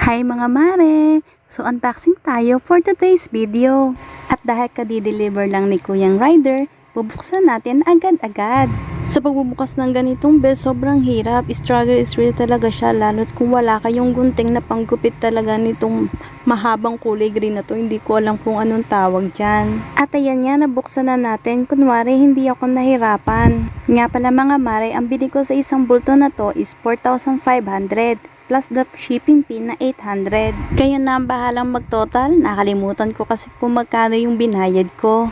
Hi mga mare! So unboxing tayo for today's video. At dahil kadi-deliver lang ni Kuyang Rider, bubuksan natin agad-agad. Sa pagbubukas ng ganitong belt, sobrang hirap. Struggle is real talaga siya, lalo't kung wala kayong gunting na panggupit talaga nitong mahabang kulay green na to. Hindi ko alam kung anong tawag dyan. At ayan nga, nabuksan na natin. Kunwari, hindi ako nahirapan. Nga pala mga mare, ang bili ko sa isang bulto na to is 4,500. Plus the shipping fee na 800. Kayo na ang bahalang mag-total. Nakalimutan ko kasi kung magkano yung binayad ko.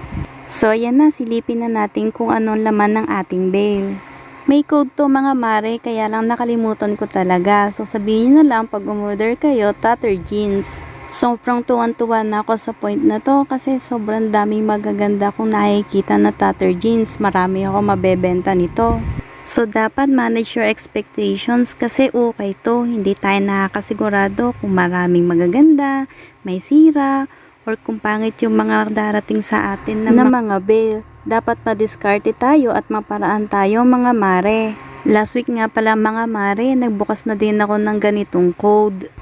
So yan na, silipin na natin kung anong laman ng ating bale. May code to mga mare, kaya lang nakalimutan ko talaga. So sabihin na lang pag umorder kayo, Tatter Jeans. Sobrang tuwan-tuwa na ako sa point na to kasi sobrang daming magaganda kong nakikita na Tatter Jeans. Marami ako mabebenta nito. So, dapat manage your expectations kasi okay to. Hindi tayo nakakasigurado kung maraming magaganda, may sira, or kung pangit yung mga darating sa atin na mga bale. Dapat ma-discarte tayo at maparaan tayo mga mare. Last week nga pala mga mare, nagbukas na din ako ng ganitong code.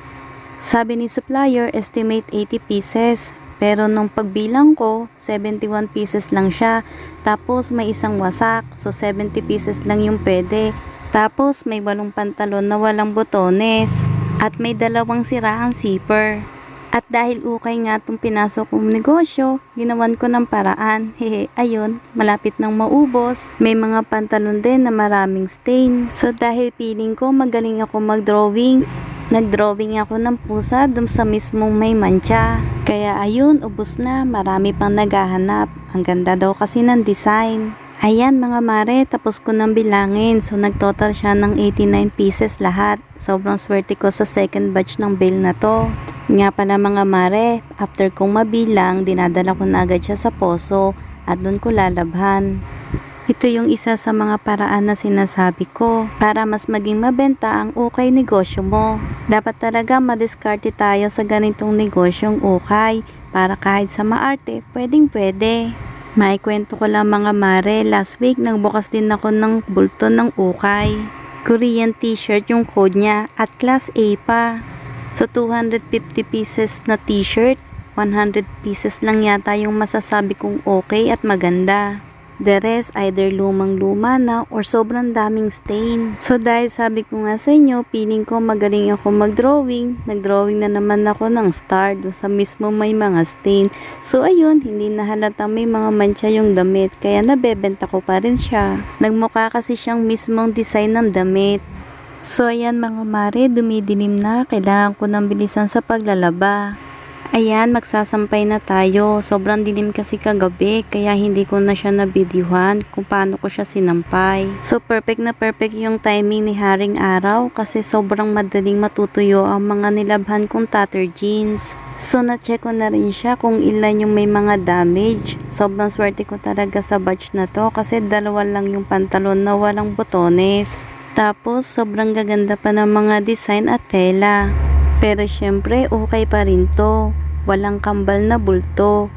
Sabi ni supplier, estimate 80 pieces. Pero nung pagbilang ko, 71 pieces lang siya. Tapos may isang wasak, so 70 pieces lang yung pwede. Tapos may 8 pantalon na walang botones. At may 2 sirahang zipper. At dahil ukay nga itong pinasok kong negosyo, ginawan ko ng paraan. Hehe, ayun, malapit nang maubos. May mga pantalon din na maraming stain. So dahil feeling ko magaling ako mag-drawing, nag-drawing ako ng pusa dun sa mismong may mancha. Kaya ayun, ubos na. Marami pang naghahanap. Ang ganda daw kasi ng design. Ayan mga mare, tapos ko nang bilangin. So nagtotal siya ng 89 pieces lahat. Sobrang swerte ko sa second batch ng bale na to. Nga pala mga mare, after kong mabilang, dinadala ko na agad siya sa poso at doon ko lalabhan. Ito yung isa sa mga paraan na sinasabi ko para mas maging mabenta ang ukay negosyo mo. Dapat talaga madiskarte tayo sa ganitong negosyong ukay para kahit sa maarte, pwedeng pwede. Maikwento ko lang mga mare, last week nagbukas din ako ng bulto ng ukay. Korean t-shirt yung code niya at class A pa. Sa 250 pieces na t-shirt, 100 pieces lang yata yung masasabi kong okay at maganda. The rest either lumang-luma na or sobrang daming stain. So dahil sabi ko nga sa inyo, feeling ko magaling ako mag-drawing. Nag-drawing na naman ako ng star doon sa mismo may mga stain. So ayun, hindi na halatang may mga mancha yung damit. Kaya nabebenta ko pa rin siya. Nagmukha kasi siyang mismong design ng damit. So ayan mga mare, dumidilim na. Kailangan ko ng bilisan sa paglalaba. Ayan, magsasampay na tayo. Sobrang dilim kasi kagabi, kaya hindi ko na siya nabidyuhan kung paano ko siya sinampay. So, perfect na perfect yung timing ni Haring Araw kasi sobrang madaling matutuyo ang mga nilabhan kong Tatter Jeans. So, na-check ko na rin siya kung ilan yung may mga damage. Sobrang swerte ko talaga sa batch na to kasi 2 lang yung pantalon na walang botones. Tapos, sobrang gaganda pa ng mga design at tela. Pero syempre, okay pa rin to. Walang kambal na bulto.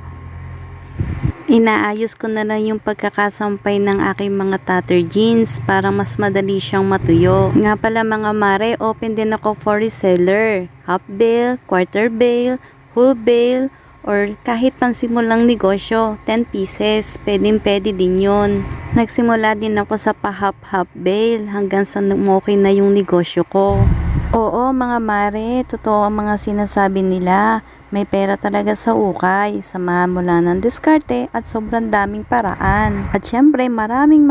Inaayos ko na lang yung pagkakasampay ng aking mga Tatter Jeans para mas madali siyang matuyo. Nga pala mga mare, open din ako for reseller. Half bale, quarter bale, whole bale, or kahit pansimulang negosyo, 10 pieces, pwede din yun. Nagsimula din ako sa pa-half bale hanggang sa okay na yung negosyo ko. Oo mga mare, totoo ang mga sinasabi nila. May pera talaga sa ukay, samahan mo lang ng diskarte at sobrang daming paraan. At syempre maraming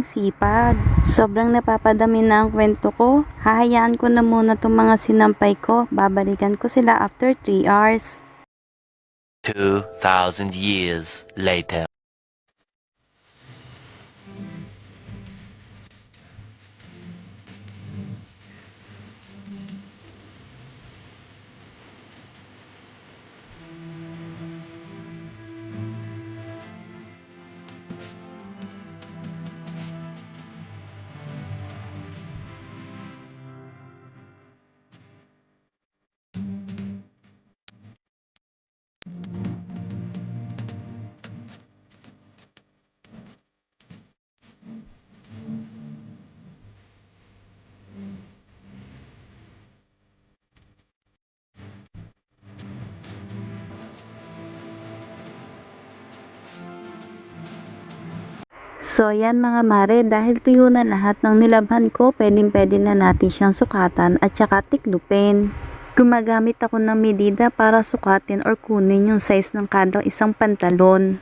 sipag. Sobrang napapadami na ang kwento ko. Hahayaan ko na muna itong mga sinampay ko. Babalikan ko sila after 3 hours. 2,000 years later. So yan mga mare, dahil tuyo na lahat ng nilabhan ko, pwede na natin siyang sukatan at saka tiklupin. Gumagamit ako ng medida para sukatin or kunin yung size ng kada isang pantalon.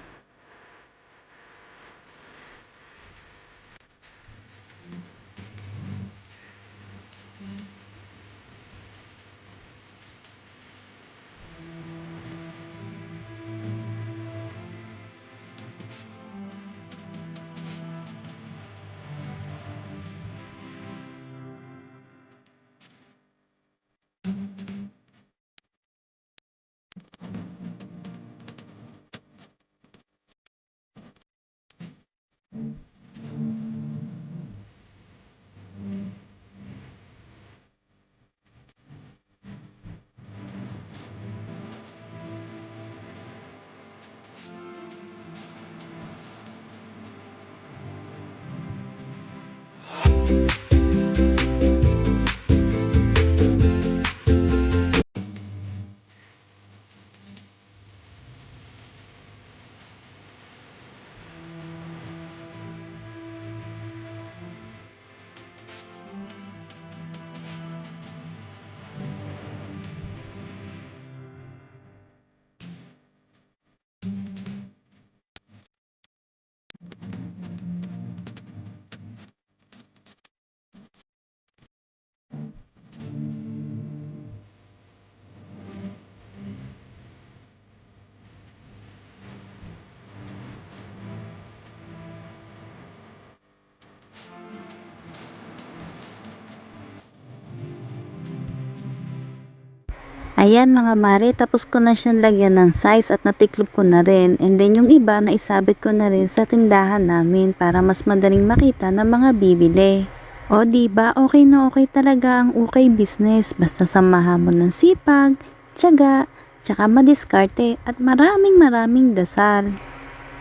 Ayan mga mare, tapos ko na siyang lagyan ng size at natiklop ko na rin. And then yung iba na isabit ko na rin sa tindahan namin para mas madaling makita ng mga bibili. O diba, okay na okay talaga ang ukay business. Basta samahan mo ng sipag, tiyaga, tsaka madiskarte at maraming dasal.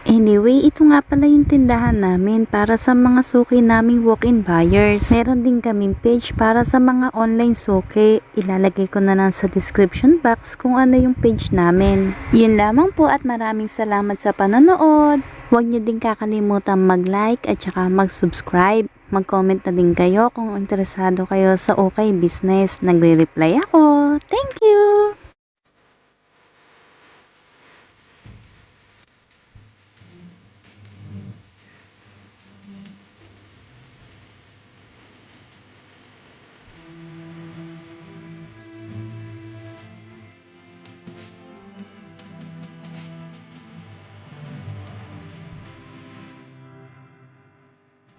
Anyway, ito nga pala yung tindahan namin para sa mga suki naming walk-in buyers. Meron din kaming page para sa mga online suki. Ilalagay ko na lang sa description box kung ano yung page namin. Yun lamang po at maraming salamat sa panonood. Huwag niyo din kakalimutan mag-like at saka mag-subscribe. Mag-comment na din kayo kung interesado kayo sa okay business. Nagre-reply ako. Thank you!